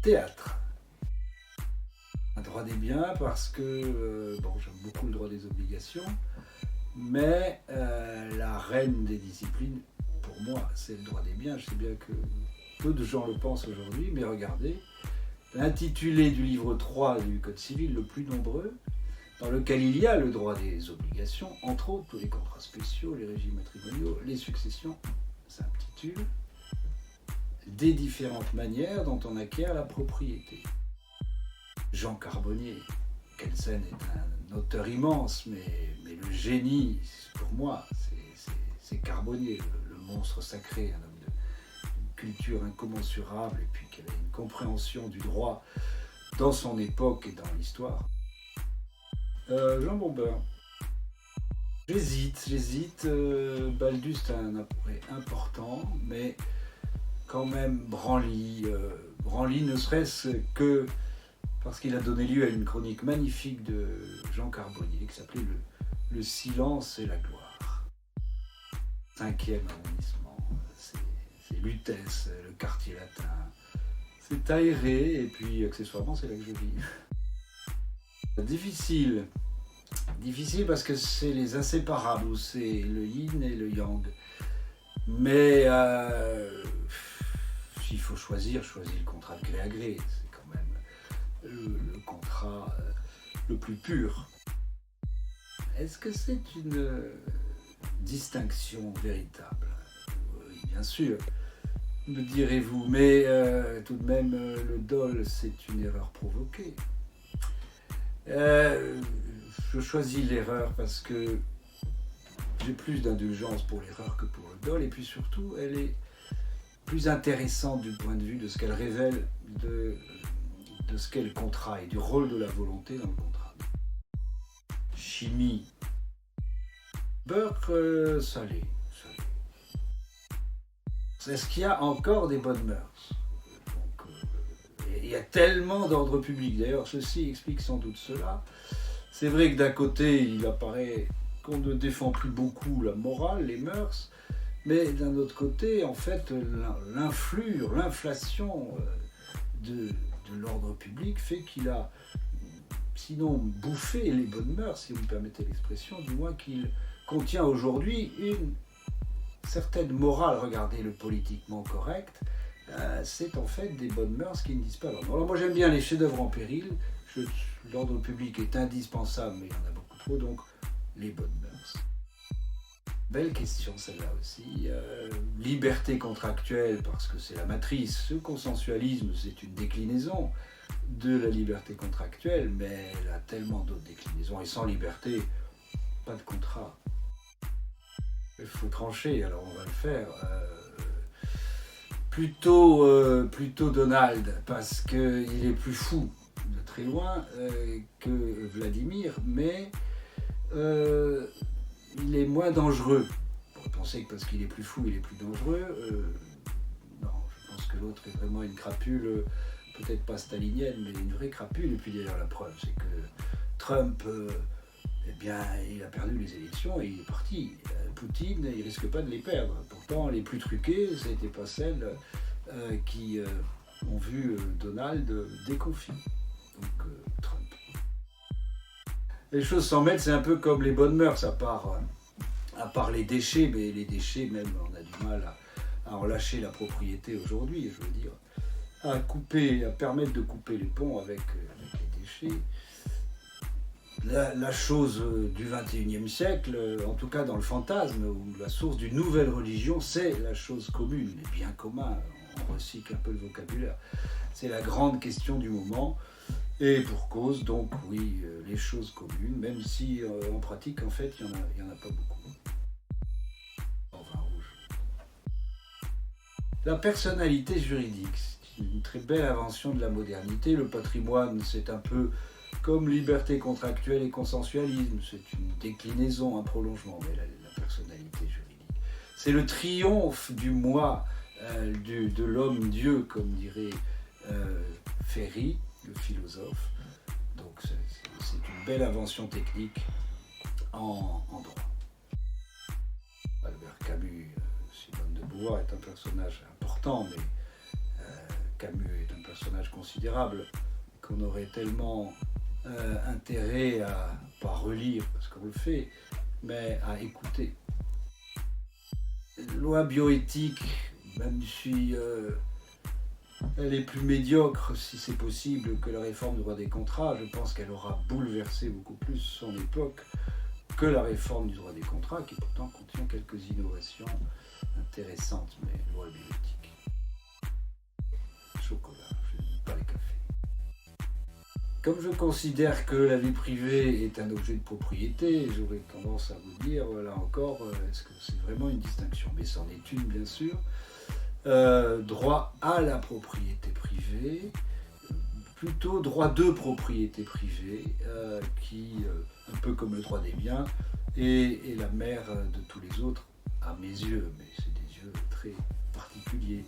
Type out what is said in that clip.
Théâtre. Un droit des biens parce que, j'aime beaucoup le droit des obligations, mais la reine des disciplines, pour moi, c'est le droit des biens. Je sais bien que peu de gens le pensent aujourd'hui, mais regardez, l'intitulé du livre 3 du Code civil le plus nombreux, dans lequel il y a le droit des obligations, entre autres tous les contrats spéciaux, les régimes matrimoniaux, les successions, s'intitule des différentes manières dont on acquiert la propriété. Jean Carbonnier, Kelsen est un auteur immense, mais le génie, pour moi, c'est Carbonnier, le monstre sacré, un homme d'une culture incommensurable, et puis qui avait une compréhension du droit dans son époque et dans l'histoire. Jean Bombeur. J'hésite. Baldus est un appareil important, mais quand même Branly ne serait-ce que parce qu'il a donné lieu à une chronique magnifique de Jean Carbonnier qui s'appelait Le silence et la gloire. 5e arrondissement, c'est Lutèce, le quartier latin. C'est aéré et puis accessoirement c'est là que je vis. Difficile parce que c'est les inséparables, où c'est le yin et le yang. Mais s'il faut choisir le contrat de gré à gré. C'est quand même le contrat le plus pur. Est-ce que c'est une distinction véritable? Oui, bien sûr, me direz-vous, mais tout de même, le dol, c'est une erreur provoquée. Je choisis l'erreur parce que j'ai plus d'indulgence pour l'erreur que pour le dol, et puis surtout, elle est plus intéressante du point de vue de ce qu'elle révèle de ce qu'est le contrat et du rôle de la volonté dans le contrat. Chimie. Beurre salé. Est-ce qu'il y a encore des bonnes mœurs? Il y a tellement d'ordre public. D'ailleurs, ceci explique sans doute cela. C'est vrai que d'un côté, il apparaît qu'on ne défend plus beaucoup la morale, les mœurs, mais d'un autre côté, en fait, l'inflation de l'ordre public fait qu'il a, sinon bouffé les bonnes mœurs, si vous me permettez l'expression, du moins qu'il contient aujourd'hui une certaine morale. Regardez le politiquement correct, c'est en fait des bonnes mœurs qui ne disent pas leur nom. Alors moi j'aime bien les chefs-d'œuvre en péril, l'ordre public est indispensable, mais il y en a beaucoup trop, donc les bonnes mœurs. Belle question celle-là aussi. Liberté contractuelle, parce que c'est la matrice. Ce consensualisme, c'est une déclinaison de la liberté contractuelle, mais elle a tellement d'autres déclinaisons. Et sans liberté, pas de contrat. Il faut trancher, alors on va le faire. Plutôt Donald, parce qu'il est plus fou de très loin que Vladimir, mais il est moins dangereux. On pourrait penser que parce qu'il est plus fou, il est plus dangereux. Non, je pense que l'autre est vraiment une crapule, peut-être pas stalinienne, mais une vraie crapule. Et puis d'ailleurs, la preuve, c'est que Trump, il a perdu les élections et il est parti. Poutine, il risque pas de les perdre. Pourtant, les plus truquées, ce n'étaient pas celles qui ont vu Donald déconfiné. Donc, Trump. Les choses s'en mettent, c'est un peu comme les bonnes mœurs, à part les déchets, mais les déchets, même, on a du mal à en lâcher la propriété aujourd'hui, je veux dire, à permettre de couper les ponts avec les déchets. La chose du XXIe siècle, en tout cas dans le fantasme, ou la source d'une nouvelle religion, c'est la chose commune, les biens communs. On recycle un peu le vocabulaire. C'est la grande question du moment. Et pour cause, donc oui, les choses communes, même si en pratique, en fait, il n'y en a pas beaucoup. En vin rouge. La personnalité juridique, c'est une très belle invention de la modernité. Le patrimoine, c'est un peu comme liberté contractuelle et consensualisme. C'est une déclinaison, un prolongement, mais la personnalité juridique. C'est le triomphe du moi, de l'homme-dieu, comme dirait Ferry, le philosophe. Donc c'est une belle invention technique en droit. Albert Camus, Simone de Beauvoir est un personnage important, mais Camus est un personnage considérable qu'on aurait tellement intérêt à, pas relire parce qu'on le fait, mais à écouter. Loi bioéthique, même si elle est plus médiocre, si c'est possible, que la réforme du droit des contrats, je pense qu'elle aura bouleversé beaucoup plus son époque que la réforme du droit des contrats, qui pourtant contient quelques innovations intéressantes, mais loi bioéthique. Chocolat, je n'aime pas les cafés. Comme je considère que la vie privée est un objet de propriété, j'aurais tendance à vous dire, là encore, est-ce que c'est vraiment une distinction? Mais c'en est une, bien sûr. Droit à la propriété privée, plutôt droit de propriété privée, qui, un peu comme le droit des biens, est la mère de tous les autres, à mes yeux, mais c'est des yeux très particuliers.